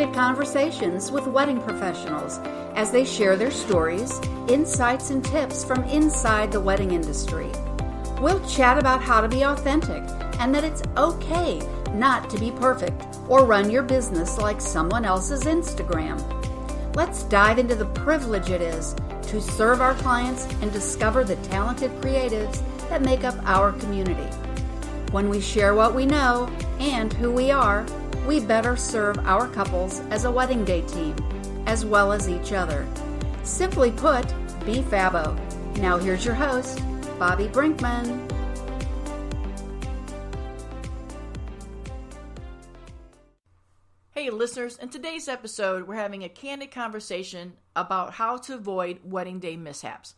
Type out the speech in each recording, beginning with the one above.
candid conversations with wedding professionals as they share their stories, insights, and tips from inside the wedding industry. We'll chat about how to be authentic and that it's okay not to be perfect or run your business like someone else's Instagram. Let's dive into the privilege it is to serve our clients and discover the talented creatives that make up our community. When we share what we know and who we are, we better serve our couples as a wedding day team, as well as each other. Simply put, be Fabo. Now here's your host, Bobby Brinkman. Hey listeners, in today's episode, we're having a candid conversation about how to avoid wedding day mishaps.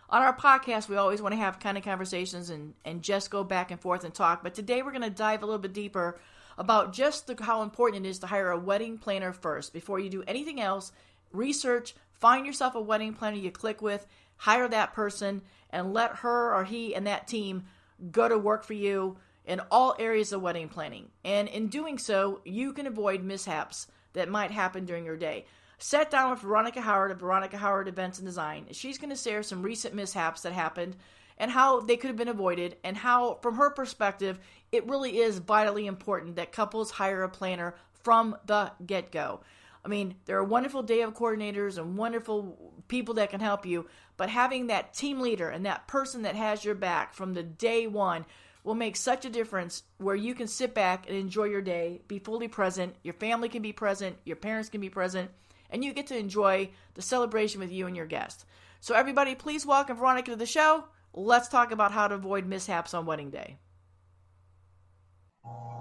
On our podcast, we always want to have candid conversations and just go back and forth and talk, but today we're going to dive a little bit deeper about just how important it is to hire a wedding planner first. Before you do anything else, research, find yourself a wedding planner you click with, hire that person, and let her or he and that team go to work for you in all areas of wedding planning. And in doing so, you can avoid mishaps that might happen during your day. Sat down with Veronica Howard of Veronica Howard Events and Design. She's going to share some recent mishaps that happened and how they could have been avoided, and how, from her perspective, it really is vitally important that couples hire a planner from the get-go. I mean, there are wonderful day of coordinators and wonderful people that can help you, but having that team leader and that person that has your back from the day one will make such a difference, where you can sit back and enjoy your day, be fully present, your family can be present, your parents can be present, and you get to enjoy the celebration with you and your guests. So everybody, please welcome Veronica to the show. Let's talk about how to avoid mishaps on wedding day.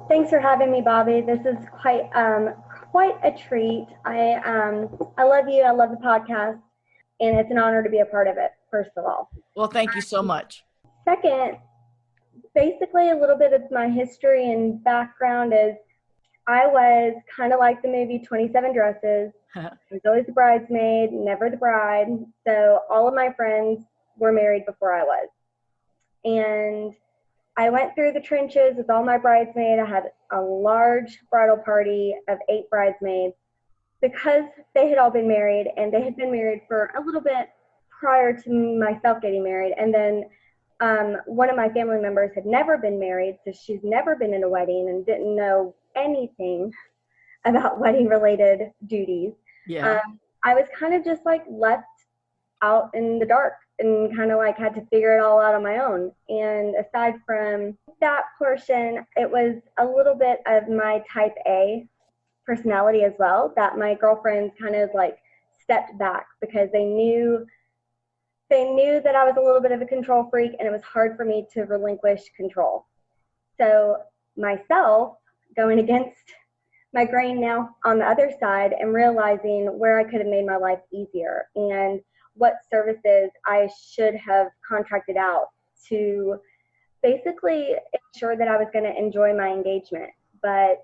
Thanks for having me, Bobby. This is quite a treat. I love you. I love the podcast, and it's an honor to be a part of it, first of all. Well, thank you so much. Second, basically a little bit of my history and background is I was kind of like the movie 27 Dresses. I was always the bridesmaid, never the bride. So all of my friends were married before I was. And I went through the trenches with all my bridesmaids. I had a large bridal party of 8 bridesmaids because they had all been married, and they had been married for a little bit prior to myself getting married. And then one of my family members had never been married, so she's never been in a wedding and didn't know anything about wedding-related duties. Yeah. I was kind of just like left out in the dark and kind of like had to figure it all out on my own. And aside from that portion, it was a little bit of my type A personality as well, that my girlfriends kind of like stepped back because they knew that I was a little bit of a control freak, and it was hard for me to relinquish control. So myself going against my grain now on the other side and realizing where I could have made my life easier and what services I should have contracted out to basically ensure that I was going to enjoy my engagement. But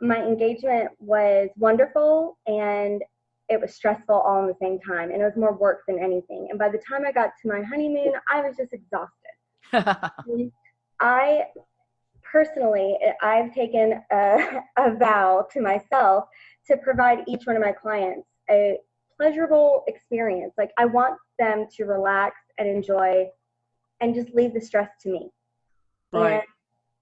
my engagement was wonderful, and it was stressful all in the same time, and it was more work than anything. And by the time I got to my honeymoon, I was just exhausted. I've taken a vow to myself to provide each one of my clients a pleasurable experience. Like, I want them to relax and enjoy and just leave the stress to me. Right. And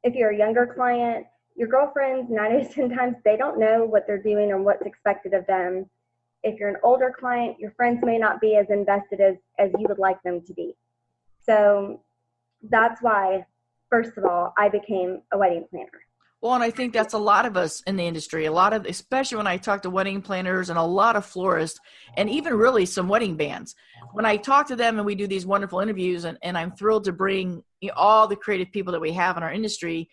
if you're a younger client, your girlfriends, 9 out of 10 times, they don't know what they're doing or what's expected of them. If you're an older client, your friends may not be as invested as you would like them to be. So that's why, first of all, I became a wedding planner. Well, and I think that's a lot of us in the industry, especially when I talk to wedding planners and a lot of florists, and even really some wedding bands. When I talk to them and we do these wonderful interviews, and I'm thrilled to bring all the creative people that we have in our industry,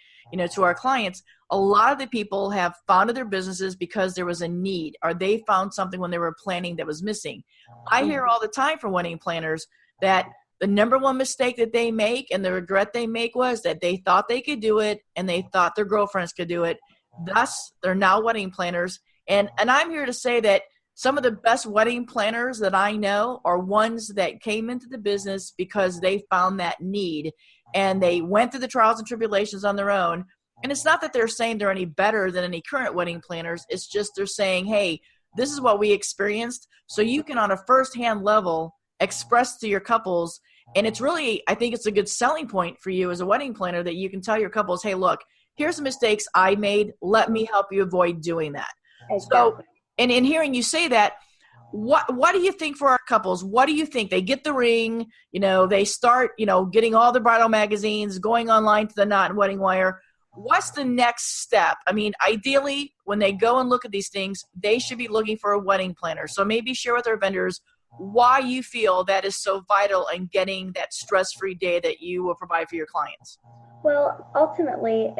to our clients, a lot of the people have founded their businesses because there was a need, or they found something when they were planning that was missing. I hear all the time from wedding planners that the number one mistake that they make and the regret they make was that they thought they could do it and they thought their girlfriends could do it. Thus, they're now wedding planners. And I'm here to say that some of the best wedding planners that I know are ones that came into the business because they found that need, and they went through the trials and tribulations on their own, And it's not that they're saying they're any better than any current wedding planners. It's just they're saying, hey, this is what we experienced. So you can, on a firsthand level, express to your couples. And it's really, I think it's a good selling point for you as a wedding planner that you can tell your couples, hey, look, here's the mistakes I made. Let me help you avoid doing that. Exactly. So, and in hearing you say that, what do you think for our couples? What do you think? They get the ring, they start, getting all the bridal magazines, going online to the Knot and Wedding Wire. What's the next step? I mean, ideally, when they go and look at these things, they should be looking for a wedding planner. So maybe share with our vendors why you feel that is so vital in getting that stress-free day that you will provide for your clients. Well, ultimately,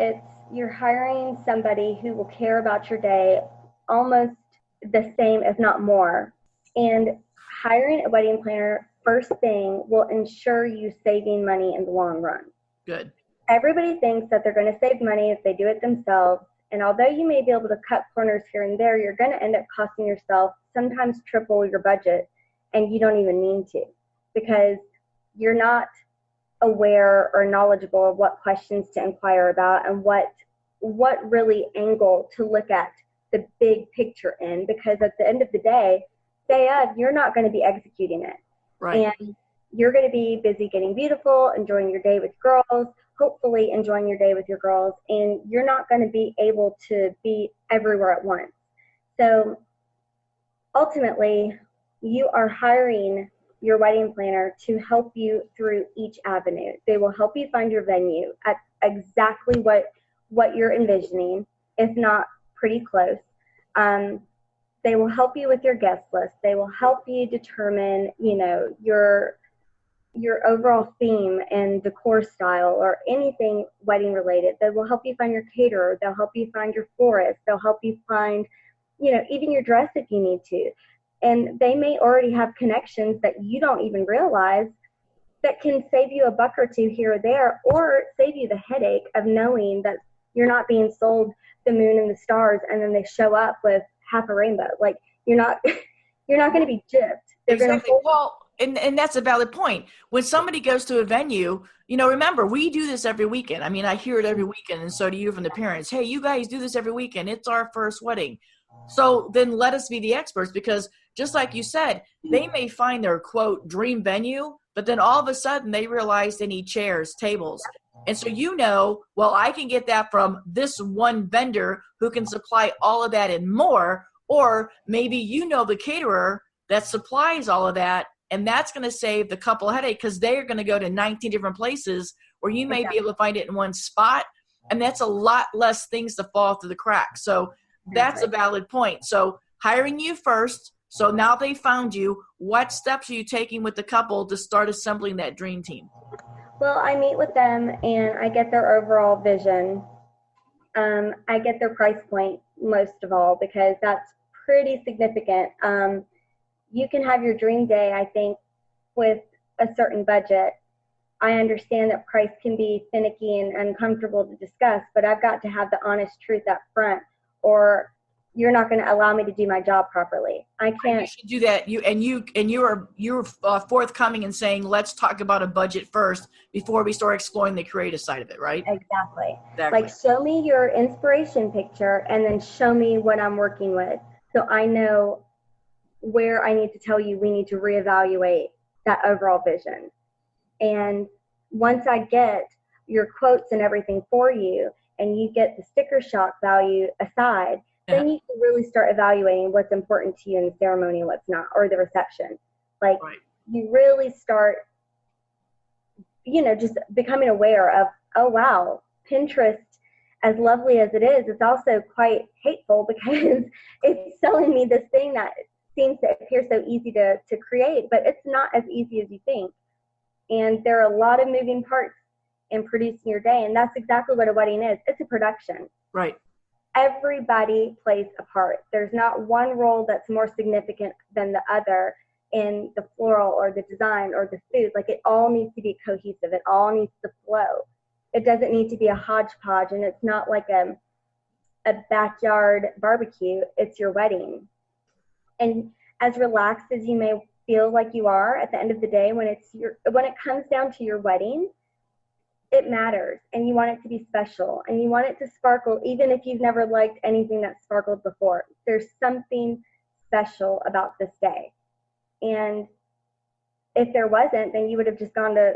you're hiring somebody who will care about your day almost the same, if not more. And hiring a wedding planner, first thing, will ensure you saving money in the long run. Good. Everybody thinks that they're going to save money if they do it themselves. And although you may be able to cut corners here and there, you're going to end up costing yourself sometimes triple your budget, and you don't even mean to, because you're not aware or knowledgeable of what questions to inquire about and what really angle to look at the big picture in, because at the end of the day of, you're not going to be executing it. Right. And you're going to be busy getting beautiful, enjoying your day with girls, hopefully enjoying your day with your girls, and you're not going to be able to be everywhere at once. So ultimately, you are hiring your wedding planner to help you through each avenue. They will help you find your venue at exactly what you're envisioning, if not pretty close. They will help you with your guest list. They will help you determine, your overall theme and decor style or anything wedding related. They will help you find your caterer. They'll help you find your florist. They'll help you find, even your dress if you need to. And they may already have connections that you don't even realize that can save you a buck or two here or there, or save you the headache of knowing that you're not being sold the moon and the stars and then they show up with half a rainbow. Like, you're not going to be gypped. Exactly. And that's a valid point. When somebody goes to a venue, remember, we do this every weekend. I mean, I hear it every weekend, and so do you from the parents. Hey, you guys do this every weekend. It's our first wedding. So then let us be the experts, because just like you said, they may find their, quote, dream venue, but then all of a sudden they realize they need chairs, tables. And so, well, I can get that from this one vendor who can supply all of that and more. Or maybe the caterer that supplies all of that, and that's going to save the couple a headache, because they're going to go to 19 different places where you may be able to find it in one spot. And that's a lot less things to fall through the cracks. So that's a valid point. So hiring you first. So now they found you. What steps are you taking with the couple to start assembling that dream team? Well, I meet with them and I get their overall vision. I get their price point most of all, because that's pretty significant. You can have your dream day, I think, with a certain budget. I understand that price can be finicky and uncomfortable to discuss, but I've got to have the honest truth up front, or you're not going to allow me to do my job properly. I can't. You should do that. You're forthcoming and saying, let's talk about a budget first before we start exploring the creative side of it, right? Exactly. Like, show me your inspiration picture and then show me what I'm working with, so I know where I need to tell you we need to reevaluate that overall vision. And once I get your quotes and everything for you, and you get the sticker shock value aside, then you can really start evaluating what's important to you in the ceremony and what's not, or the reception. Like, you really start, just becoming aware of, oh, wow, Pinterest, as lovely as it is, it's also quite hateful, because it's selling me this thing that seems to appear so easy to create, but it's not as easy as you think. And there are a lot of moving parts in producing your day, and that's exactly what a wedding is. It's a production. Right. Everybody plays a part. There's not one role that's more significant than the other in the floral or the design or the food. Like, it all needs to be cohesive. It all needs to flow. It doesn't need to be a hodgepodge, and it's not like a backyard barbecue. It's your wedding. And as relaxed as you may feel like you are at the end of the day, when it comes down to your wedding, it matters, and you want it to be special, and you want it to sparkle, even if you've never liked anything that sparkled before. There's something special about this day. And if there wasn't, then you would have just gone to,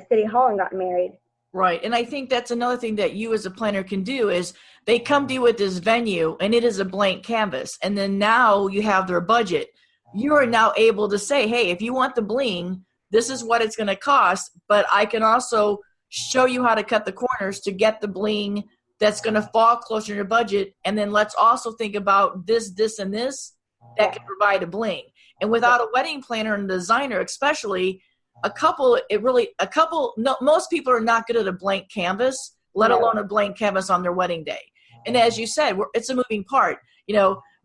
City Hall and gotten married. Right. And I think that's another thing that you as a planner can do is they come to you with this venue and it is a blank canvas. And then now you have their budget. You are now able to say, hey, if you want the bling, this is what it's going to cost, but I can also show you how to cut the corners to get the bling that's going to fall closer to your budget. And then let's also think about this, and this that can provide a bling. And without a wedding planner and designer, especially most people are not good at a blank canvas, let alone a blank canvas on their wedding day. And as you said, it's a moving part.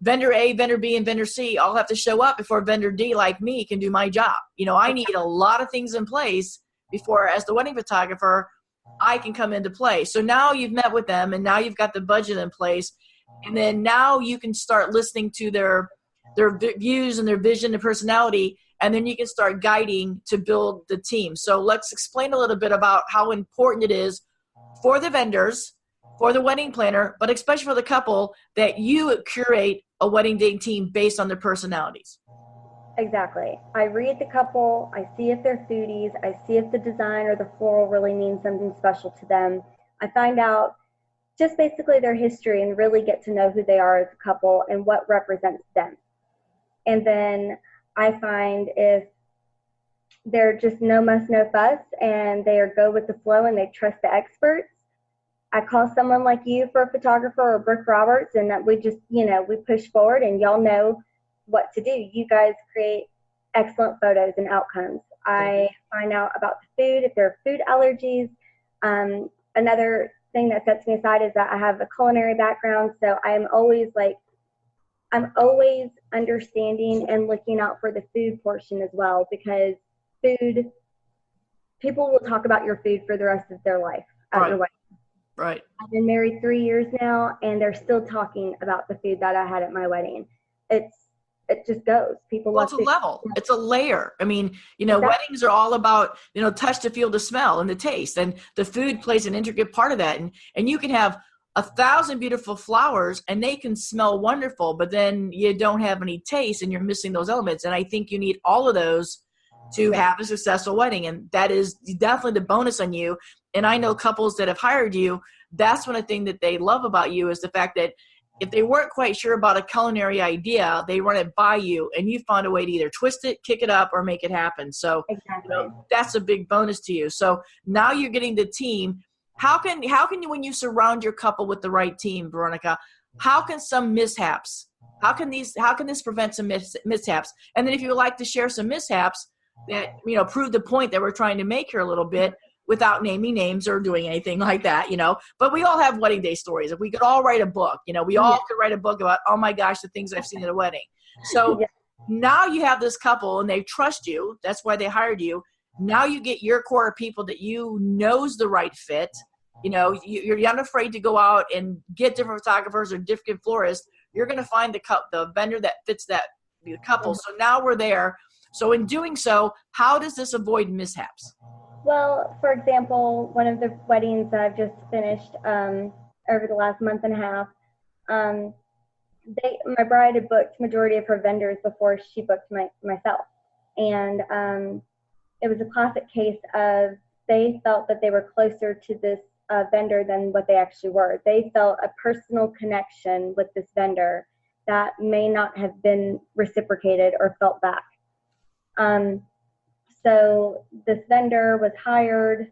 Vendor A, vendor B, and vendor C all have to show up before vendor D, like me, can do my job. I need a lot of things in place before, as the wedding photographer, I can come into play. So now you've met with them, and now you've got the budget in place. And then now you can start listening to their views and their vision and personality, and then you can start guiding to build the team. So let's explain a little bit about how important it is for the vendors, for the wedding planner, but especially for the couple, that you curate a wedding day team based on their personalities. Exactly. I read the couple. I see if they're foodies. I see if the design or the floral really means something special to them. I find out just basically their history and really get to know who they are as a couple and what represents them. And then I find if they're just no muss, no fuss, and they go with the flow and they trust the experts, I call someone like you for a photographer or Brooke Roberts, and that we just, we push forward and y'all know what to do. You guys create excellent photos and outcomes. I find out about the food, if there are food allergies. Another thing that sets me aside is that I have a culinary background, so I'm always understanding and looking out for the food portion as well, because people will talk about your food for the rest of their life at your wedding. Right. I've been married 3 years now, and they're still talking about the food that I had at my wedding. It just goes. It's a level. It's a layer. I mean, exactly. Weddings are all about, touch, to feel, to smell, and the taste. And the food plays an intricate part of that. And you can have 1,000 beautiful flowers and they can smell wonderful, but then you don't have any taste and you're missing those elements. And I think you need all of those to have a successful wedding. And that is definitely the bonus on you. And I know couples that have hired you, that's one of the things that they love about you is the fact that if they weren't quite sure about a culinary idea, they run it by you and you found a way to either twist it, kick it up, or make it happen. So exactly. That's a big bonus to you. So now you're getting the team. How can you, when you surround your couple with the right team, Veronica, how can some mishaps, how can this prevent some mishaps? And then if you would like to share some mishaps that, prove the point that we're trying to make here a little bit, without naming names or doing anything like that, but we all have wedding day stories. If we could all write a book, we all could write a book about, oh my gosh, the things I've seen at a wedding. So now you have this couple and they trust you. That's why they hired you. Now you get your core of people that knows the right fit. You're not afraid to go out and get different photographers or different florists. You're going to find the vendor that fits the couple. So now we're there. So in doing so, how does this avoid mishaps? Well, for example, one of the weddings that I've just finished over the last month and a half, my bride had booked majority of her vendors before she booked myself. And it was a classic case of they felt that they were closer to this vendor than what they actually were. They felt a personal connection with this vendor that may not have been reciprocated or felt back. So this vendor was hired,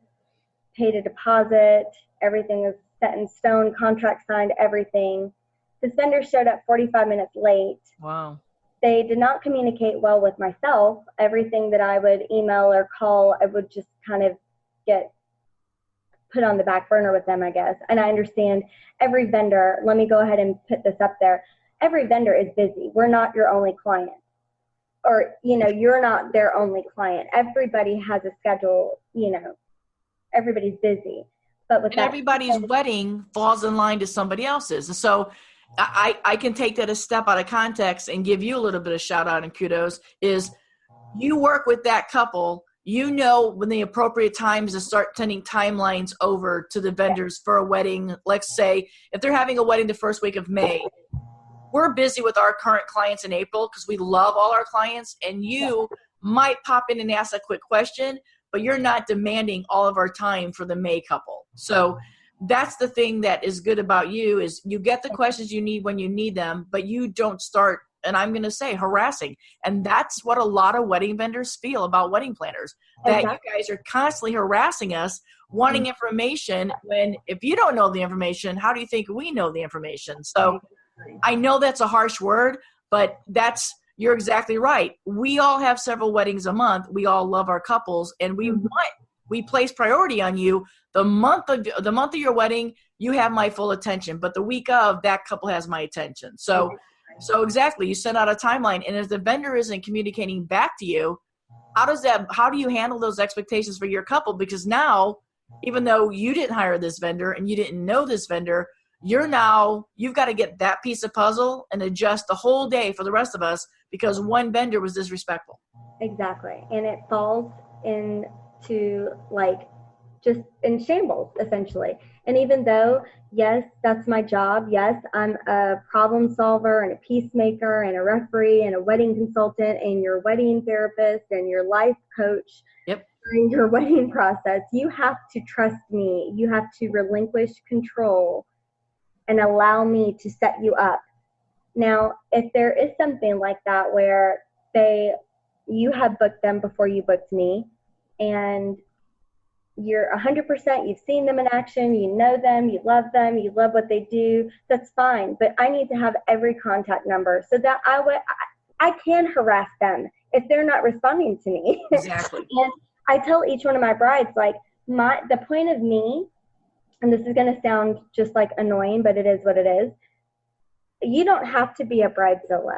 paid a deposit, everything was set in stone, contract signed, everything. This vendor showed up 45 minutes late. Wow. They did not communicate well with myself. Everything that I would email or call, I would just kind of get put on the back burner with them, I guess. And I understand every vendor, let me go ahead and put this up there. Every vendor is busy. We're not your only client. Or, you're not their only client. Everybody has a schedule, everybody's busy. But with everybody's wedding falls in line to somebody else's. So I can take that a step out of context and give you a little bit of shout out and kudos is you work with that couple you know when the appropriate times to start sending timelines over to the vendors for a wedding. Let's say if they're having a wedding the first week of May, we're busy with our current clients in April because we love all our clients, and you might pop in and ask a quick question, but you're not demanding all of our time for the May couple. So that's the thing that is good about you, is you get the questions you need when you need them, but you don't start, and I'm going to say, harassing. And that's what a lot of wedding vendors feel about wedding planners, that you guys are constantly harassing us, wanting information, when if you don't know the information, how do you think we know the information? So I know that's a harsh word, but you're exactly right. We all have several weddings a month. We all love our couples, and we place priority on you. The month of your wedding, you have my full attention, but the week of, that couple has my attention. So exactly, you send out a timeline, and if the vendor isn't communicating back to you, how do you handle those expectations for your couple? Because now, even though you didn't hire this vendor and you didn't know this vendor, you've got to get that piece of puzzle and adjust the whole day for the rest of us because one vendor was disrespectful. Exactly. And it falls into just in shambles, essentially. And even though, yes, that's my job. Yes, I'm a problem solver and a peacemaker and a referee and a wedding consultant and your wedding therapist and your life coach during your wedding process. You have to trust me. You have to relinquish control and allow me to set you up. Now, if there is something like that where you have booked them before you booked me, and you're 100%, you've seen them in action, you know them, you love what they do, that's fine. But I need to have every contact number so that I can harass them if they're not responding to me. Exactly. And I tell each one of my brides, the point of me, and this is going to sound just annoying, but it is what it is. You don't have to be a bridezilla.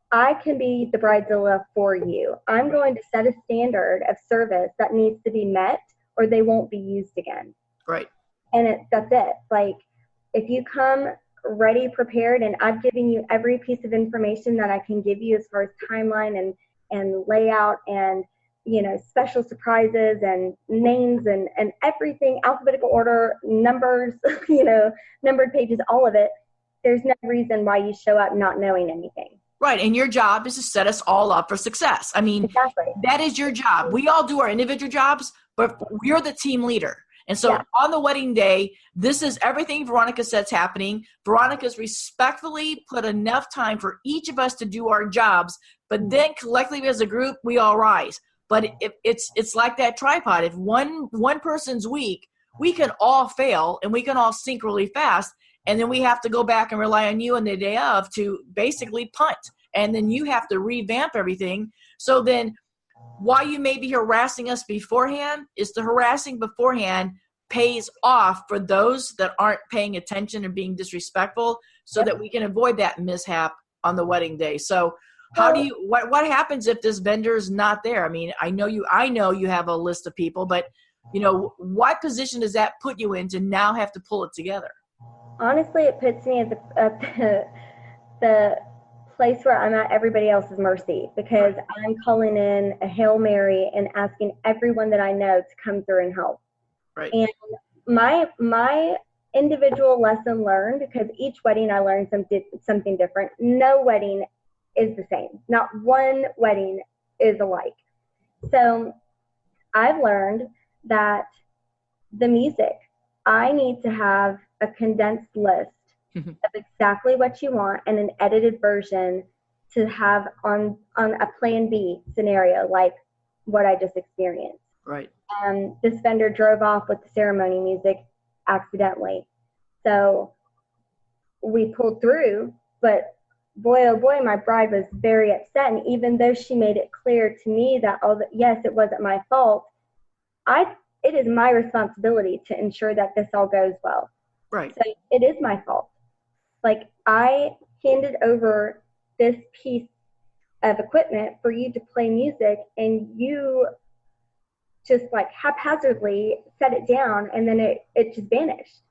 I can be the bridezilla for you. I'm going to set a standard of service that needs to be met, or they won't be used again. Right. And that's it. If you come ready, prepared, and I've given you every piece of information that I can give you as far as timeline and layout and, special surprises and names and everything, alphabetical order, numbers, numbered pages, all of it, there's no reason why you show up not knowing anything. Right. And your job is to set us all up for success. I mean, exactly. That is your job. We all do our individual jobs, but we're the team leader. And so on the wedding day, this is everything Veronica said's happening. Veronica's respectfully put enough time for each of us to do our jobs, but then collectively as a group, we all rise. But it's like that tripod. If one person's weak, we can all fail and we can all sink really fast. And then we have to go back and rely on you on the day of to basically punt. And then you have to revamp everything. So then why you may be harassing us beforehand is the harassing beforehand pays off for those that aren't paying attention and being disrespectful so that we can avoid that mishap on the wedding day. So what happens if this vendor is not there? I mean, I know you have a list of people, but what position does that put you in to now have to pull it together? Honestly, it puts me at the place where I'm at everybody else's mercy, because I'm calling in a Hail Mary and asking everyone that I know to come through and help. Right. And my individual lesson learned, because each wedding I learned something different. No wedding is the same. Not one wedding is alike. So I've learned that the music, I need to have a condensed list of exactly what you want and an edited version to have on a plan B scenario, like what I just experienced. Right. This vendor drove off with the ceremony music accidentally. So we pulled through, but boy, oh boy, my bride was very upset. And even though she made it clear to me that, yes, it wasn't my fault, it is my responsibility to ensure that this all goes well. Right. So it is my fault. I handed over this piece of equipment for you to play music, and you just haphazardly set it down, and then it just vanished.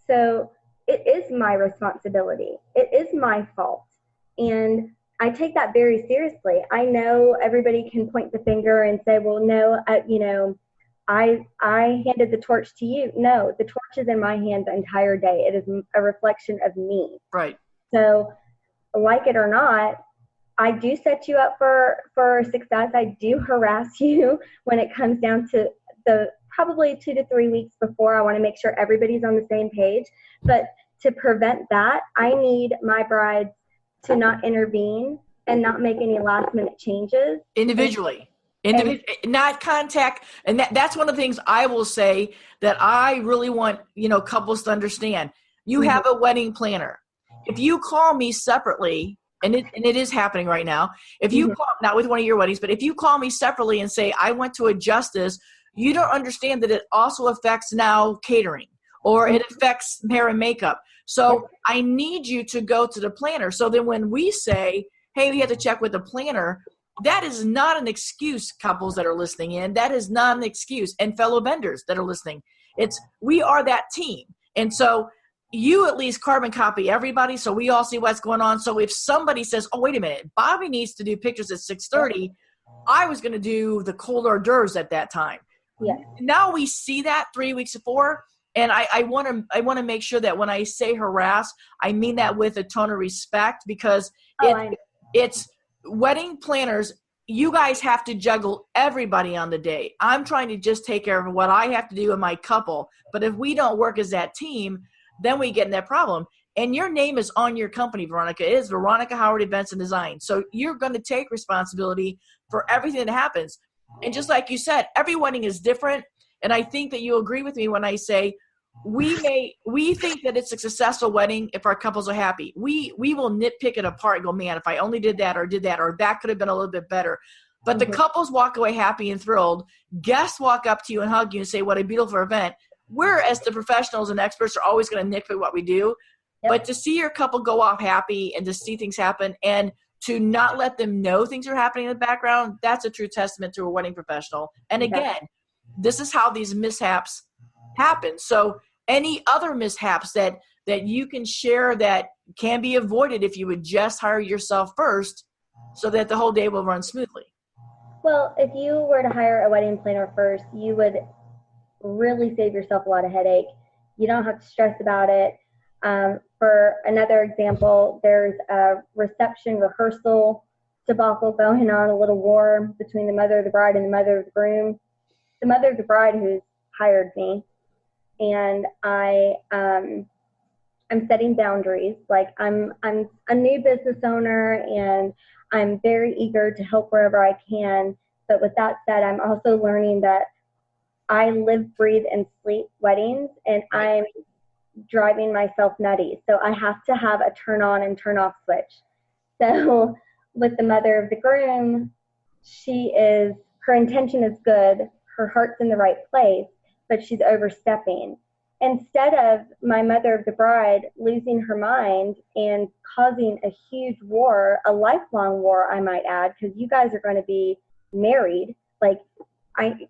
So it is my responsibility. It is my fault. And I take that very seriously. I know everybody can point the finger and say, well, no, I handed the torch to you. No, the torch is in my hand the entire day. It is a reflection of me. Right. So like it or not, I do set you up for success. I do harass you when it comes down to the probably 2 to 3 weeks before. I want to make sure everybody's on the same page. But to prevent that, I need my brides to not intervene and not make any last minute changes. Individually. Not contact. And that's one of the things I will say that I really want, couples to understand. You have a wedding planner. If you call me separately, and it is happening right now, if you call, not with one of your weddings, but if you call me separately and say, I want to adjust this, you don't understand that it also affects now catering, or it affects hair and makeup. So I need you to go to the planner. So then when we say, hey, we have to check with the planner, that is not an excuse, couples that are listening in. That is not an excuse. And fellow vendors that are listening. We are that team. And so you at least carbon copy everybody so we all see what's going on. So if somebody says, oh, wait a minute, Bobby needs to do pictures at 6:30, I was going to do the cold hors d'oeuvres at that time. Yeah. Now we see that 3 weeks before. And I want to make sure that when I say harass, I mean that with a tone of respect, because it's wedding planners. You guys have to juggle everybody on the day. I'm trying to just take care of what I have to do in my couple. But if we don't work as that team, then we get in that problem. And your name is on your company, Veronica. It is Veronica Howard Events and Design. So you're going to take responsibility for everything that happens. And just like you said, every wedding is different. And I think that you'll agree with me when I say we think that it's a successful wedding if our couples are happy. We will nitpick it apart and go, man, if I only did that, or that could have been a little bit better. But the couples walk away happy and thrilled. Guests walk up to you and hug you and say, what a beautiful event. We're, as the professionals and experts, are always going to nitpick what we do. Yep. But to see your couple go off happy and to see things happen and to not let them know things are happening in the background, that's a true testament to a wedding professional. And again, this is how these mishaps happen. So any other mishaps that you can share that can be avoided if you would just hire yourself first so that the whole day will run smoothly? Well, if you were to hire a wedding planner first, you would really save yourself a lot of headache. You don't have to stress about it. For another example, there's a reception rehearsal debacle going on, a little war between the mother of the bride and the mother of the groom. The mother of the bride who's hired me, and I'm setting boundaries. Like I'm a new business owner, and I'm very eager to help wherever I can. But with that said, I'm also learning that I live, breathe, and sleep weddings, and I'm driving myself nutty. So I have to have a turn on and turn off switch. So with the mother of the groom, her intention is good. Her heart's in the right place, but she's overstepping. Instead of my mother of the bride losing her mind and causing a huge war, a lifelong war, I might add, because you guys are going to be married. Like,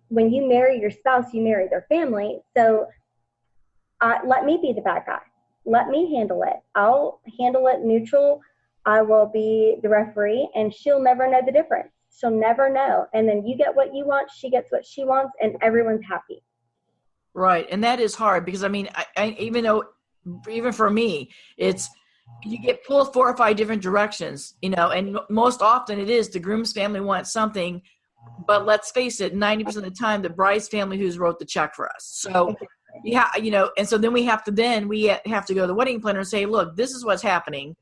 when you marry your spouse, you marry their family. So let me be the bad guy. Let me handle it. I'll handle it neutral. I will be the referee, and she'll never know the difference. She'll never know. And then you get what you want, she gets what she wants, and everyone's happy. Right. And that is hard because, I mean, even for me, you get pulled 4 or 5 different directions, and most often it is the groom's family wants something, but let's face it, 90% of the time, the bride's family who's wrote the check for us. So, and so then we have to go to the wedding planner and say, look, this is what's happening.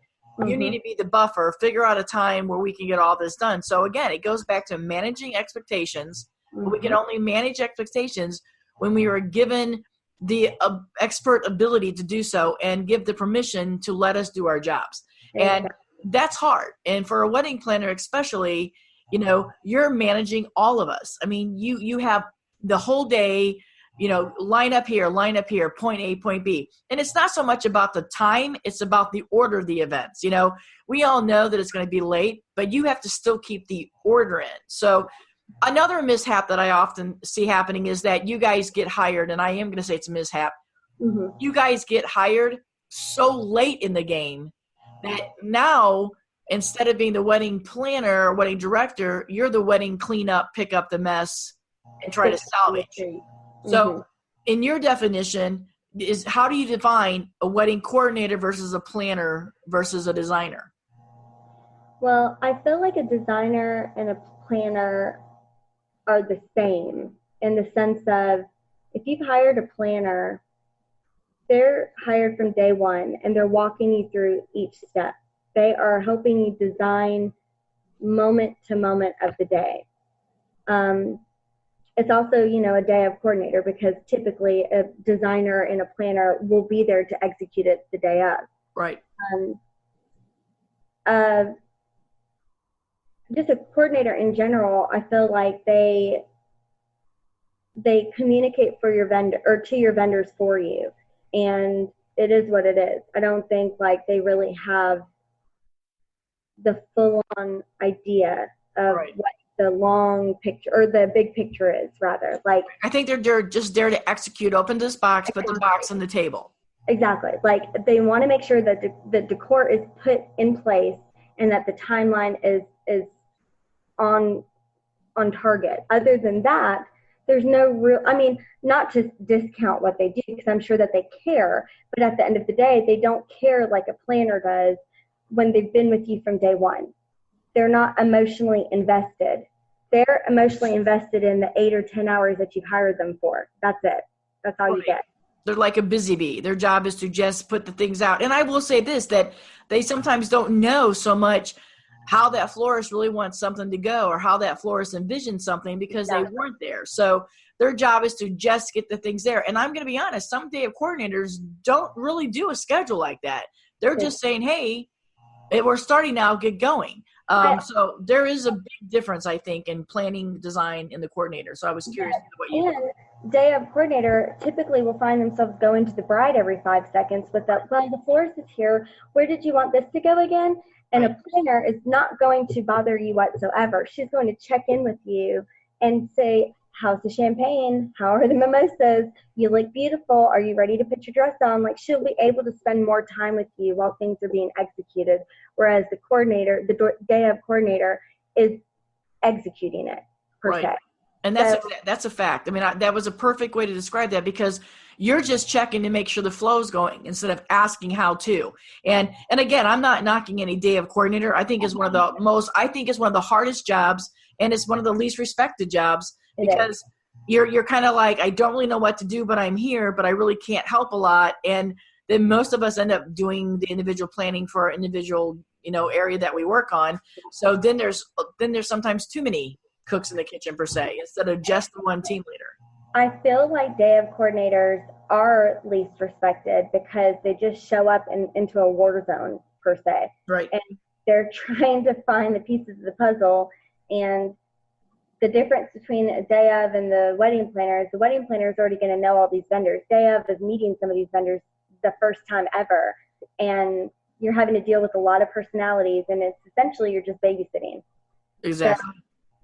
You need to be the buffer, figure out a time where we can get all this done. So again, it goes back to managing expectations. We can only manage expectations when we are given the expert ability to do so and give the permission to let us do our jobs. And that's hard. And for a wedding planner, especially, you're managing all of us. I mean, you have the whole day, line up here, point A, point B. And it's not so much about the time, it's about the order of the events. We all know that it's going to be late, but you have to still keep the order in. So another mishap that I often see happening is that you guys get hired, and I am going to say it's a mishap. You guys get hired so late in the game that now instead of being the wedding planner or wedding director, you're the wedding cleanup, pick up the mess, and try to salvage. Mm-hmm. So in your definition, is how do you define a wedding coordinator versus a planner versus a designer? Well, I feel like a designer and a planner are the same in the sense of, if you've hired a planner, they're hired from day one and they're walking you through each step. They are helping you design moment to moment of the day. It's also, a day of coordinator, because typically a designer and a planner will be there to execute it the day of. Right. Just a coordinator in general, I feel like they communicate for your vendor or to your vendors for you, and it is what it is. I don't think like they really have the full-on idea of what the long picture or the big picture is, rather. Like, I think they're just there to execute, open this box, put the box on the table. Exactly. Like, they want to make sure that the decor is put in place and that the timeline is on target. Other than that, there's no real, not to discount what they do, because I'm sure that they care, but at the end of the day, they don't care like a planner does when they've been with you from day one. They're not emotionally invested. They're emotionally invested in the 8 or 10 hours that you've hired them for. That's it. That's all you get. They're like a busy bee. Their job is to just put the things out. And I will say this, that they sometimes don't know so much how that florist really wants something to go, or how that florist envisioned something, because they weren't there. So their job is to just get the things there. And I'm going to be honest, some day of coordinators don't really do a schedule like that. They're just saying, hey, we're starting now, get going. So there is a big difference, I think, in planning, design, and the coordinator. So I was curious what you think. Day of coordinator typically will find themselves going to the bride every 5 seconds with that, well, the florist is here. Where did you want this to go again? And a planner is not going to bother you whatsoever. She's going to check in with you and say, how's the champagne? How are the mimosas? You look beautiful. Are you ready to put your dress on? Like, she'll be able to spend more time with you while things are being executed. Whereas the coordinator, the day of coordinator, is executing it per se. And that's a fact. I mean, that was a perfect way to describe that, because you're just checking to make sure the flow's going instead of asking how to. And again, I'm not knocking any day of coordinator. I think it's one of the hardest jobs, and it's one of the least respected jobs, because you're kind of like, I don't really know what to do, but I'm here, but I really can't help a lot. And then most of us end up doing the individual planning for our individual, area that we work on. So then there's sometimes too many cooks in the kitchen per se, instead of just the one team leader. I feel like day of coordinators are least respected because they just show up into a war zone per se. Right. And they're trying to find the pieces of the puzzle. And the difference between a day of and the wedding planner is the wedding planner is already going to know all these vendors. Day of is meeting some of these vendors the first time ever. And you're having to deal with a lot of personalities, and it's essentially you're just babysitting. Exactly.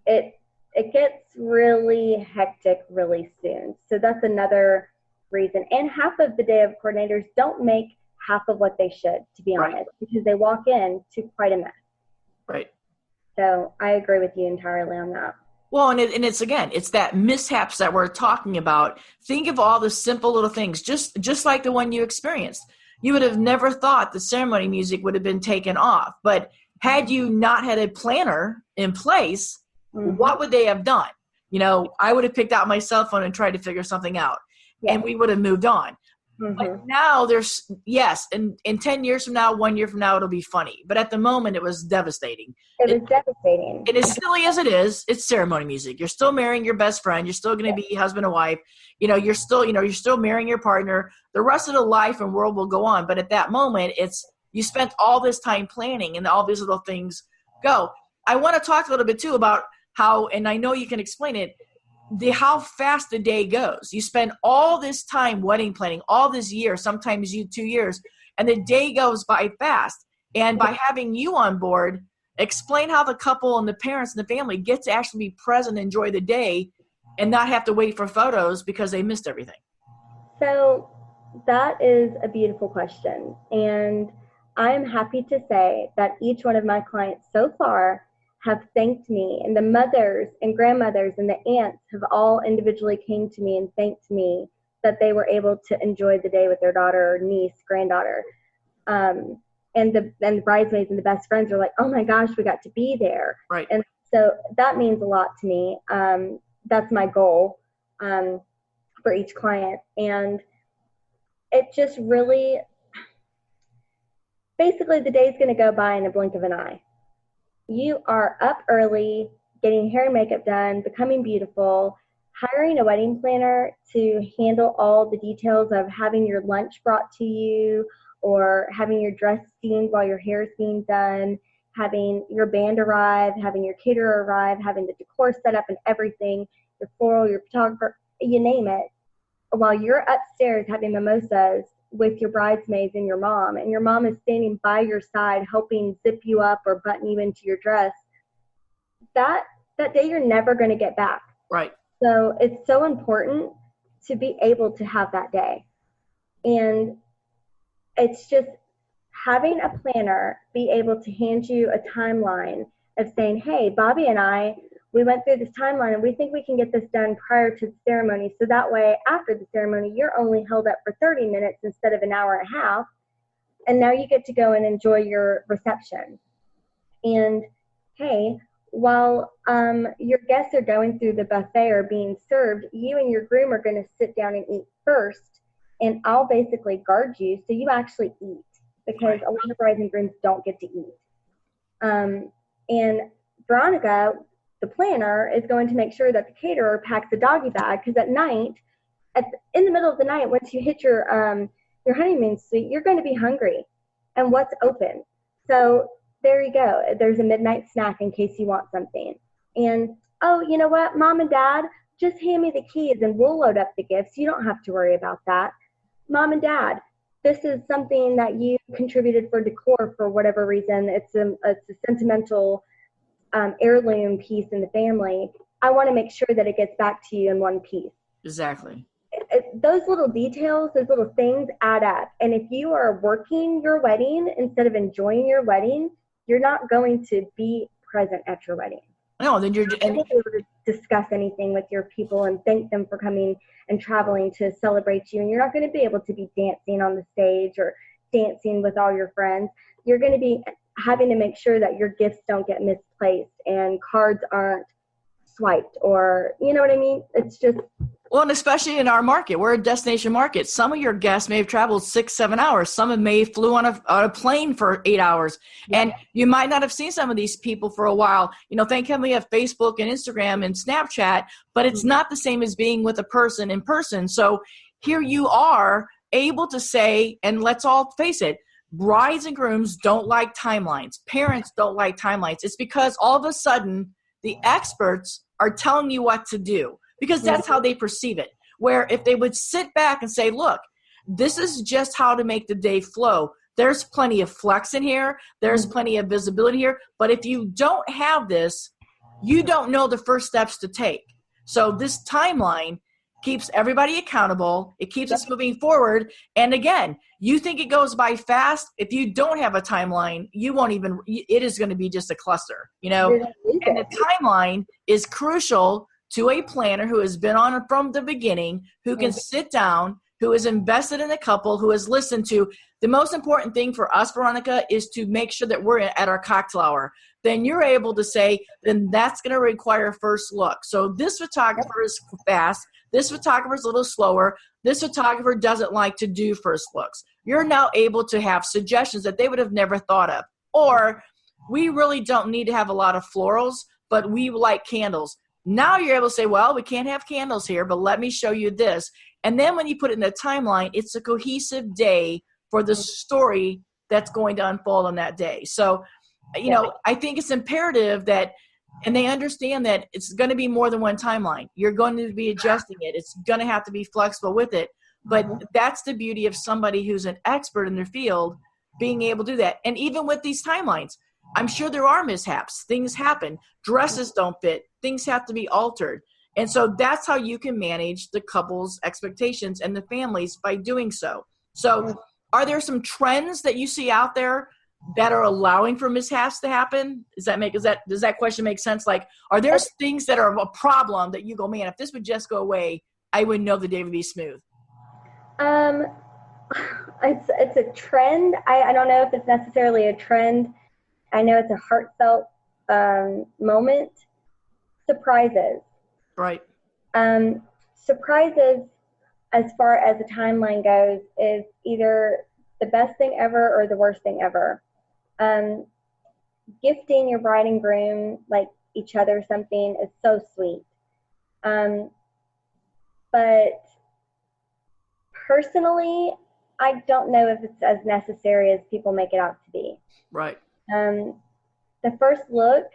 So it gets really hectic really soon. So that's another reason. And half of the day of coordinators don't make half of what they should, to be honest, because they walk in to quite a mess. Right. So I agree with you entirely on that. Well, and it's that mishaps that we're talking about. Think of all the simple little things, just like the one you experienced. You would have never thought the ceremony music would have been taken off. But had you not had a planner in place, what would they have done? I would have picked out my cell phone and tried to figure something out, and we would have moved on. But now in 10 years from now, 1 year from now, it'll be funny. But at the moment, it was devastating. It was devastating. And as silly as it is, it's ceremony music. You're still marrying your best friend. You're still going to be husband and wife. You're still marrying your partner. The rest of the life and world will go on. But at that moment, you spent all this time planning, and all these little things go. I want to talk a little bit too about how, and I know you can explain it, how fast the day goes. You spend all this time wedding planning, all this year, sometimes 2 years, and the day goes by fast. And by having you on board, explain how the couple and the parents and the family get to actually be present, enjoy the day, and not have to wait for photos because they missed everything. So that is a beautiful question. And I'm happy to say that each one of my clients so far have thanked me, and the mothers and grandmothers and the aunts have all individually came to me and thanked me that they were able to enjoy the day with their daughter or niece, granddaughter. And the bridesmaids and the best friends are like, oh my gosh, we got to be there. Right. And so that means a lot to me. That's my goal for each client. And it just really, basically the day's going to go by in a blink of an eye. You are up early, getting hair and makeup done, becoming beautiful, hiring a wedding planner to handle all the details of having your lunch brought to you, or having your dress steamed while your hair is being done, having your band arrive, having your caterer arrive, having the decor set up and everything, your floral, your photographer, you name it, while you're upstairs having mimosas with your bridesmaids and your mom is standing by your side helping zip you up or button you into your dress, that day you're never going to get back. Right. So it's so important to be able to have that day. And it's just having a planner be able to hand you a timeline of saying, hey, Bobby and I, we went through this timeline and we think we can get this done prior to the ceremony. So that way, after the ceremony, you're only held up for 30 minutes instead of an hour and a half. And now you get to go and enjoy your reception. And hey, while your guests are going through the buffet or being served, you and your groom are going to sit down and eat first. And I'll basically guard you so you actually eat, because a lot of brides and grooms don't get to eat. And Veronica, the planner, is going to make sure that the caterer packs a doggy bag, because at night, in the middle of the night, once you hit your honeymoon suite, you're going to be hungry. And what's open? So there you go. There's a midnight snack in case you want something. And, oh, you know what, Mom and Dad, just hand me the keys and we'll load up the gifts. You don't have to worry about that. Mom and Dad, this is something that you contributed for decor for whatever reason. It's a sentimental heirloom piece in the family. I want to make sure that it gets back to you in one piece. Exactly. Those little details, those little things add up. And if you are working your wedding instead of enjoying your wedding, you're not going to be present at your wedding. No, then you're not able to discuss anything with your people and thank them for coming and traveling to celebrate you. And you're not going to be able to be dancing on the stage or dancing with all your friends. You're going to be having to make sure that your gifts don't get misplaced and cards aren't swiped, or, you know what I mean? It's just. Well, and especially in our market, we're a destination market. Some of your guests may have traveled 6-7 hours. Some may have flew on a plane for 8 hours. Yeah. And you might not have seen some of these people for a while. You know, thank heaven we have Facebook and Instagram and Snapchat, but it's not the same as being with a person in person. So here you are able to say, and let's all face it, brides and grooms don't like timelines. Parents don't like timelines. It's because all of a sudden the experts are telling you what to do, because that's how they perceive it. Where if they would sit back and say, look, this is just how to make the day flow. There's plenty of flex in here. There's plenty of visibility here. But if you don't have this, you don't know the first steps to take. So this timeline keeps everybody accountable. It keeps us moving forward. And again, you think it goes by fast. If you don't have a timeline, you won't even, it is going to be just a cluster, you know? And the timeline is crucial to a planner who has been on it from the beginning, who can sit down, who is invested in the couple, who has listened to. The most important thing for us, Veronica, is to make sure that we're at our cocktail hour. Then you're able to say, then that's going to require first look. So this photographer is fast. This photographer is a little slower. This photographer doesn't like to do first looks. You're now able to have suggestions that they would have never thought of. Or we really don't need to have a lot of florals, but we like candles. Now you're able to say, well, we can't have candles here, but let me show you this. And then when you put it in the timeline, it's a cohesive day for the story that's going to unfold on that day. So, you know, I think it's imperative that, and they understand that it's going to be more than one timeline. You're going to be adjusting it. It's going to have to be flexible with it. But that's the beauty of somebody who's an expert in their field being able to do that. And even with these timelines, I'm sure there are mishaps. Things happen. Dresses don't fit. Things have to be altered. And so that's how you can manage the couple's expectations and the families by doing so. So are there some trends that you see out there that are allowing for mishaps to happen? Does that question make sense? Like, are there things that are a problem that you go, man, if this would just go away, I would know the day would be smooth? It's a trend. I don't know if it's necessarily a trend. I know it's a heartfelt moment. Surprises. Right. Surprises, as far as the timeline goes, is either the best thing ever or the worst thing ever. Gifting your bride and groom, like each other, something is so sweet. But personally, I don't know if it's as necessary as people make it out to be. Right. The first look,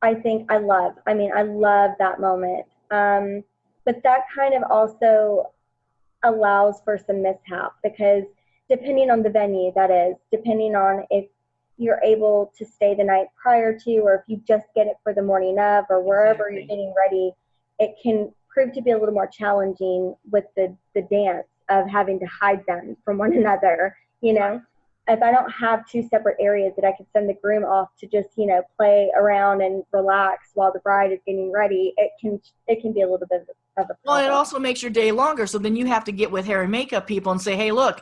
I think I love that moment. But that kind of also allows for some mishap, because depending on the venue, that is, depending on if you're able to stay the night prior to, or if you just get it for the morning of, or wherever you're getting ready, it can prove to be a little more challenging with the dance of having to hide them from one another. If I don't have two separate areas that I could send the groom off to just, play around and relax while the bride is getting ready, it can be a little bit of a problem. Well, it also makes your day longer. So then you have to get with hair and makeup people and say, hey, look,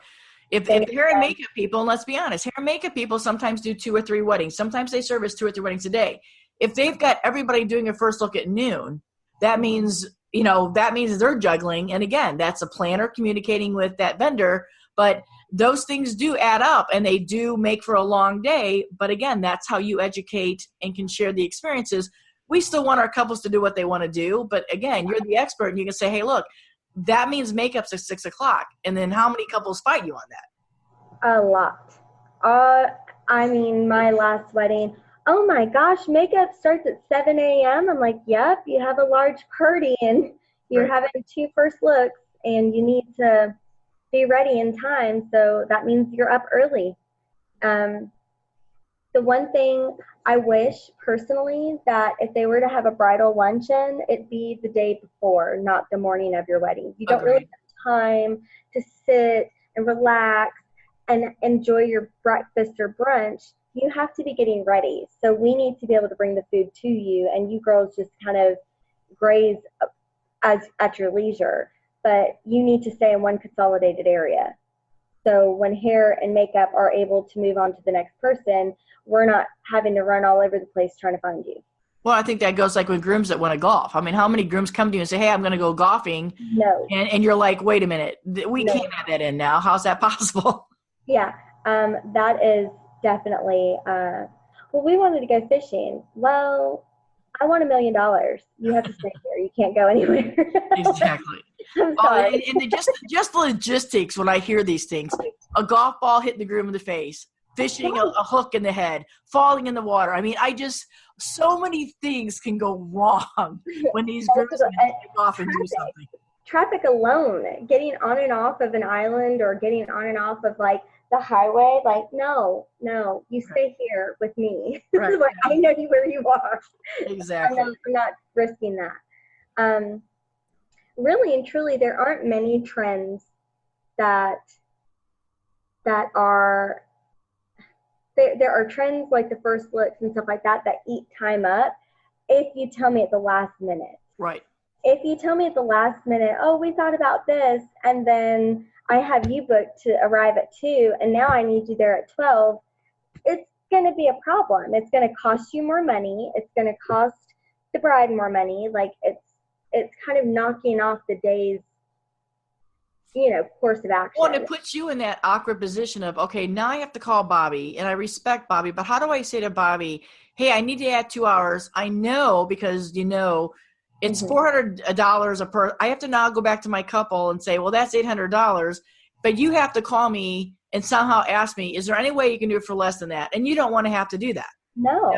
if the hair and makeup people, and let's be honest, hair and makeup people sometimes do 2 or 3 weddings. Sometimes they service 2 or 3 weddings a day. If they've got everybody doing a first look at noon, that means they're juggling. And again, that's a planner communicating with that vendor. But those things do add up, and they do make for a long day. But again, that's how you educate and can share the experiences. We still want our couples to do what they want to do. But again, you're the expert, and you can say, hey, look, that means makeup's at 6 o'clock. And then how many couples fight you on that? A lot. My last wedding, oh my gosh, makeup starts at 7 a.m. I'm like, yep, you have a large party and you're having 2 first looks and you need to be ready in time. So that means you're up early. The one thing I wish personally, that if they were to have a bridal luncheon, it'd be the day before, not the morning of your wedding. You don't really have time to sit and relax and enjoy your breakfast or brunch. You have to be getting ready. So we need to be able to bring the food to you, and you girls just kind of graze at your leisure. But you need to stay in one consolidated area. So when hair and makeup are able to move on to the next person, we're not having to run all over the place trying to find you. Well, I think that goes like with grooms that want to golf. I mean, how many grooms come to you and say, hey, I'm going to go golfing? No. And you're like, wait a minute, we can't have that in now. How's that possible? Yeah, that is definitely, we wanted to go fishing. Well, I want $1 million. You have to stay here. You can't go anywhere. Exactly. I'm sorry. And just the logistics when I hear these things, a golf ball hitting the groom in the face, fishing a hook in the head, falling in the water. I mean, so many things can go wrong when these grooms take off and do something. Traffic alone, getting on and off of an island or getting on and off of like the highway, like, no, you stay here with me. Right. Like, I know where you are. Exactly. I'm not risking that. Really and truly, there aren't many trends that are, there are trends like the first looks and stuff like that eat time up if you tell me at the last minute. Right. If you tell me at the last minute, oh, we thought about this, and then I have you booked to arrive at 2, and now I need you there at 12, it's going to be a problem. It's going to cost you more money. It's going to cost the bride more money. Like, it's kind of knocking off the day's, course of action. Well, and it puts you in that awkward position of, okay, now I have to call Bobby, and I respect Bobby, but how do I say to Bobby, hey, I need to add 2 hours. I know because, it's $400 a per. I have to now go back to my couple and say, well, that's $800, but you have to call me and somehow ask me, is there any way you can do it for less than that? And you don't want to have to do that. No.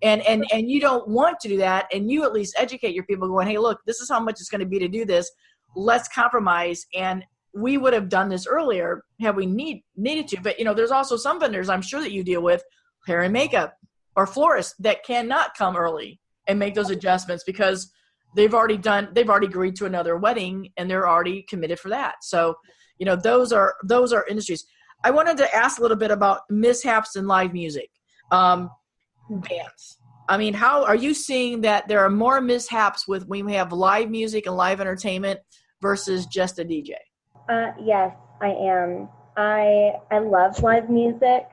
And you don't want to do that. And you at least educate your people going, hey, look, this is how much it's going to be to do this. Let's compromise. And we would have done this earlier had we needed to. But, there's also some vendors I'm sure that you deal with, hair and makeup or florists, that cannot come early and make those adjustments because they've already agreed to another wedding and they're already committed for that. So, those are industries. I wanted to ask a little bit about mishaps in live music, bands. I mean, how are you seeing that there are more mishaps with when we have live music and live entertainment versus just a DJ? Yes, I am. I love live music.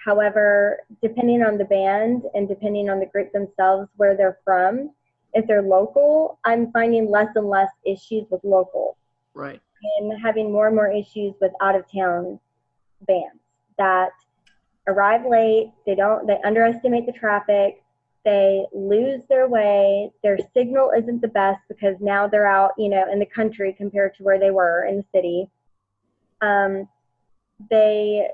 However, depending on the band and depending on the group themselves, where they're from, if they're local, I'm finding less and less issues with local. Right. And having more and more issues with out-of-town bands that arrive late, they underestimate the traffic, they lose their way, their signal isn't the best because now they're out, in the country compared to where they were in the city. They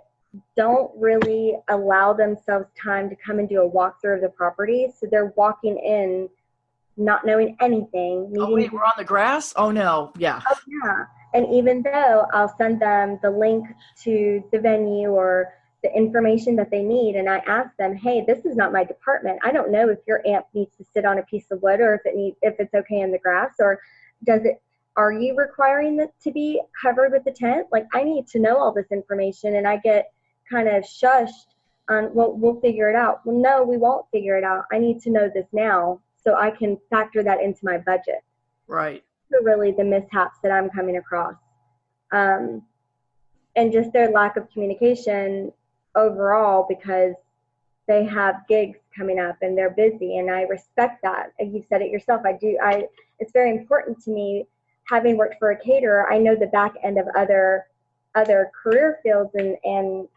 don't really allow themselves time to come and do a walkthrough of the property, so they're walking in not knowing anything. Oh, wait, we're on the grass? Oh, no. Yeah. Oh, yeah. And even though I'll send them the link to the venue or the information that they need, and I ask them, hey, this is not my department. I don't know if your amp needs to sit on a piece of wood or if it's okay in the grass, or are you requiring it to be covered with the tent? Like, I need to know all this information, and I get kind of shushed on, well, we'll figure it out. Well, no, we won't figure it out. I need to know this now so I can factor that into my budget. Right. Those are really the mishaps that I'm coming across. And just their lack of communication overall, because they have gigs coming up and they're busy, and I respect that. You've said it yourself. It's very important to me. Having worked for a caterer, I know the back end of other career fields and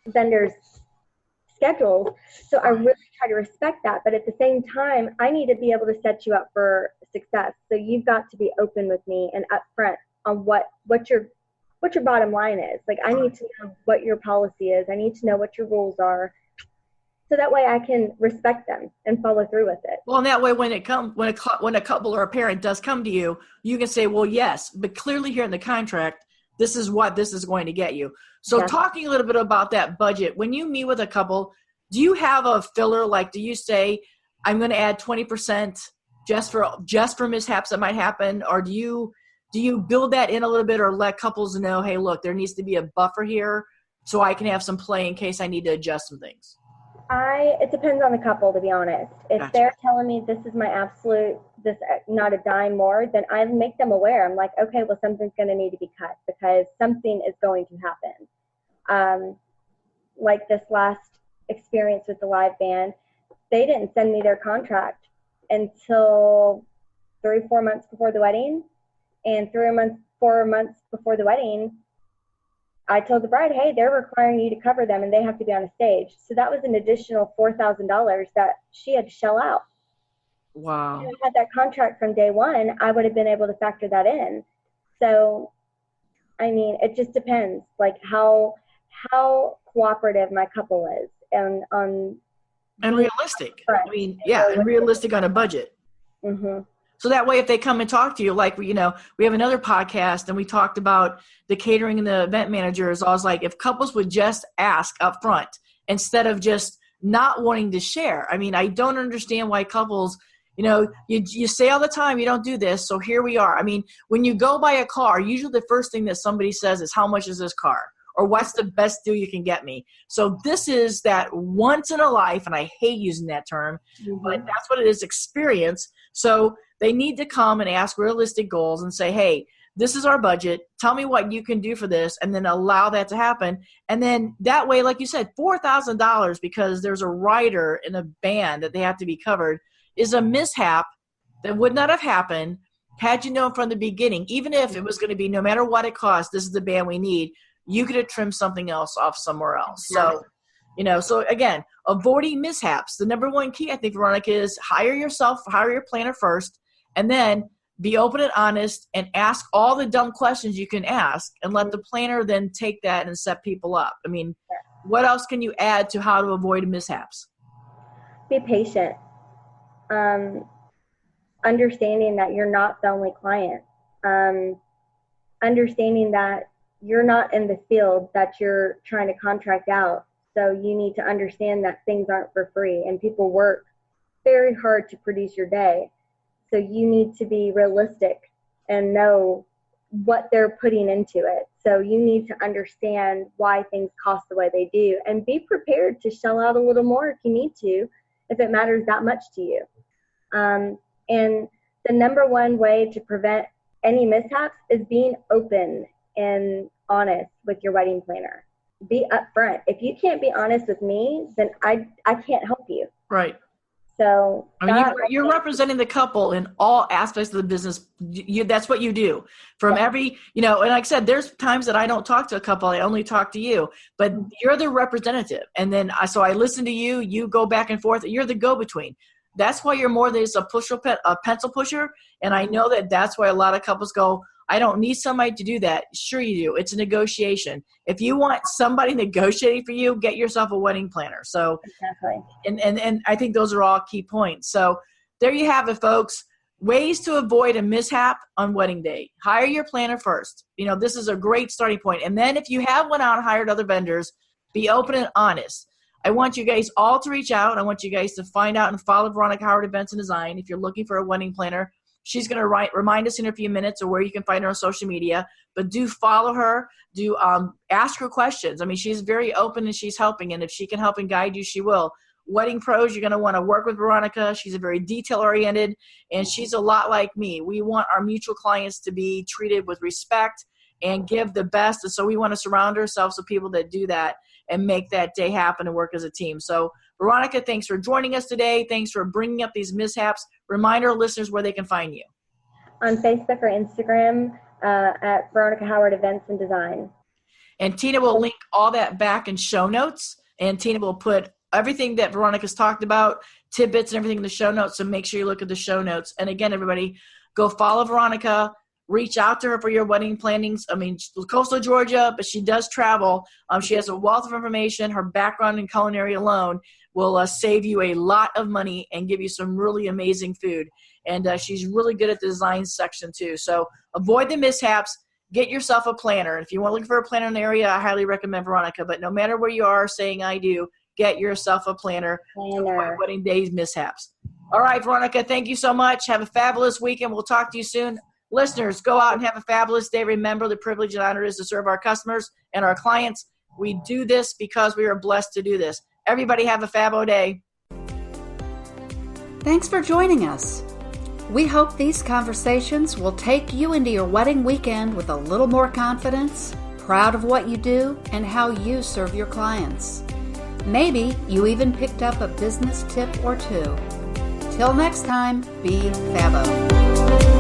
vendors' schedules. So I really try to respect that. But at the same time, I need to be able to set you up for success. So you've got to be open with me and upfront on what your bottom line is. Like, I need to know what your policy is. I need to know what your rules are. So that way I can respect them and follow through with it. Well, and that way when a couple or a parent does come to you, you can say, well, yes, but clearly here in the contract, this is what this is going to get you. So yes. Talking a little bit about that budget, when you meet with a couple, do you have a filler? Like, do you say, I'm going to add 20% just for mishaps that might happen? Or do you build that in a little bit, or let couples know, hey, look, there needs to be a buffer here so I can have some play in case I need to adjust some things? It depends on the couple, to be honest. If Gotcha. They're telling me this is my absolute, this not a dime more, then I make them aware. I'm like, okay, well, something's going to need to be cut because something is going to happen. Like this last experience with the live band, they didn't send me their contract until 3-4 months before the wedding. And 4 months before the wedding, I told the bride, hey, they're requiring you to cover them and they have to be on a stage. So that was an additional $4,000 that she had to shell out. Wow. If I had that contract from day one, I would have been able to factor that in. So, I mean, it just depends, like how cooperative my couple is and realistic. I mean, yeah, and realistic on a budget. Mm-hmm. So that way, if they come and talk to you, like, we have another podcast and we talked about the catering and the event managers. I was like, if couples would just ask up front instead of just not wanting to share. I mean, I don't understand why couples, you say all the time, you don't do this. So here we are. I mean, when you go buy a car, usually the first thing that somebody says is, how much is this car? Or what's the best deal you can get me? So this is that once in a life, and I hate using that term, but that's what it is, experience. So they need to come and ask realistic goals and say, hey, this is our budget. Tell me what you can do for this, and then allow that to happen. And then that way, like you said, $4,000 because there's a writer in a band that they have to be covered is a mishap that would not have happened had you known from the beginning. Even if it was going to be, no matter what it costs, this is the band we need, you could have trimmed something else off somewhere else. So, so again, avoiding mishaps. The number one key, I think, Veronica, is hire your planner first, and then be open and honest and ask all the dumb questions you can ask, and let the planner then take that and set people up. I mean, what else can you add to how to avoid mishaps? Be patient. Understanding that you're not the only client. Understanding that you're not in the field that you're trying to contract out. So you need to understand that things aren't for free and people work very hard to produce your day. So you need to be realistic and know what they're putting into it. So you need to understand why things cost the way they do, and be prepared to shell out a little more if you need to, if it matters that much to you. And the number one way to prevent any mishaps is being open and honest with your wedding planner. Be upfront. If you can't be honest with me, then I can't help you. Right. So I mean, you're representing the couple in all aspects of the business. That's what you do from every, and like I said, there's times that I don't talk to a couple. I only talk to you, but you're the representative. And then so I listen to you, you go back and forth. You're the go-between. That's why you're more than just a pencil pusher. And I know that that's why a lot of couples go, I don't need somebody to do that. Sure you do. It's a negotiation. If you want somebody negotiating for you, get yourself a wedding planner. So, exactly. And I think those are all key points. So there you have it, folks. Ways to avoid a mishap on wedding day. Hire your planner first. This is a great starting point. And then if you have went out and hired other vendors, be open and honest. I want you guys all to reach out. I want you guys to find out and follow Veronica Howard Events and Design. If you're looking for a wedding planner, she's going to remind us in a few minutes of where you can find her on social media. But do follow her. Do ask her questions. I mean, she's very open and she's helping. And if she can help and guide you, she will. Wedding pros, you're going to want to work with Veronica. She's a very detail-oriented, and she's a lot like me. We want our mutual clients to be treated with respect and give the best. And so we want to surround ourselves with people that do that and make that day happen and work as a team. So Veronica, thanks for joining us today. Thanks for bringing up these mishaps. Remind our listeners where they can find you. On Facebook or Instagram at Veronica Howard Events and Design. And Tina will link all that back in show notes. And Tina will put everything that Veronica's talked about, tidbits and everything in the show notes. So make sure you look at the show notes. And again, everybody, go follow Veronica. Reach out to her for your wedding plannings. I mean, coastal Georgia, but she does travel. She has a wealth of information. Her background in culinary alone will save you a lot of money and give you some really amazing food. And she's really good at the design section too. So avoid the mishaps. Get yourself a planner. If you want to look for a planner in the area, I highly recommend Veronica. But no matter where you are saying I do, get yourself a planner to avoid wedding days mishaps. All right, Veronica, thank you so much. Have a fabulous weekend. We'll talk to you soon. Listeners, go out and have a fabulous day. Remember, the privilege and honor is to serve our customers and our clients. We do this because we are blessed to do this. Everybody have a fabo day. Thanks for joining us. We hope these conversations will take you into your wedding weekend with a little more confidence, proud of what you do, and how you serve your clients. Maybe you even picked up a business tip or two. Till next time, be fabo.